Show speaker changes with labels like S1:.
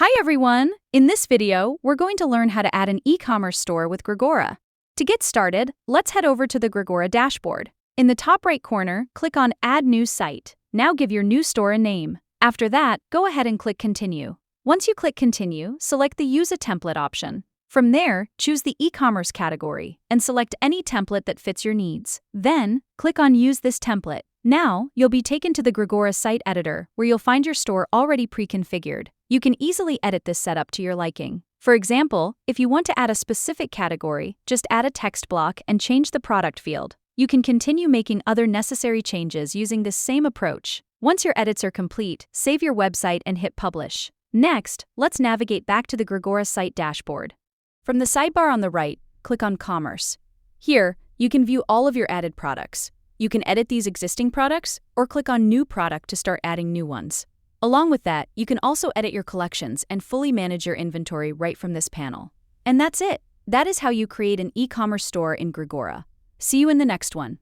S1: Hi everyone! In this video, we're going to learn how to add an e-commerce store with Grigora. To get started, let's head over to the Grigora dashboard. In the top right corner, click on Add New Site. Now give your new store a name. After that, go ahead and click Continue. Once you click Continue, select the Use a Template option. From there, choose the e-commerce category and select any template that fits your needs. Then, click on Use this template. Now, you'll be taken to the Grigora site editor, where you'll find your store already pre-configured. You can easily edit this setup to your liking. For example, if you want to add a specific category, just add a text block and change the product field. You can continue making other necessary changes using this same approach. Once your edits are complete, save your website and hit Publish. Next, let's navigate back to the Grigora site dashboard. From the sidebar on the right, click on Commerce. Here, you can view all of your added products. You can edit these existing products or click on New Product to start adding new ones. Along with that, you can also edit your collections and fully manage your inventory right from this panel. And that's it. That is how you create an e-commerce store in Grigora. See you in the next one.